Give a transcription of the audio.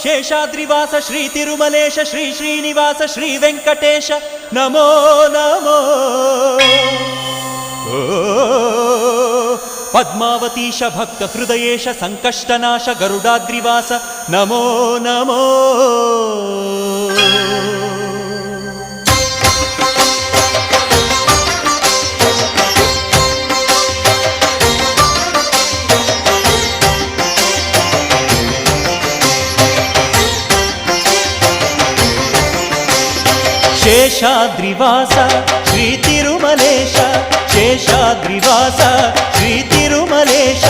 ಶೇಷಾದ್ರಿವಾಸ Shri Tirumalesha Shri Srinivasa Shri Venkatesha Namo Namo. ಪದ್ಮಾವತೀಶ Bhakta ಹೃದಯೇಶ ಸಂಕಷ್ಟನಾಶ ಗರುಡಾದ್ರಿವಾಸ Namo Namo. ಶೇಷಾದ್ರಿವಾಸ Shri Tirumalesha ಶೇಷಾದ್ರಿವಾಸ Shri Tirumalesha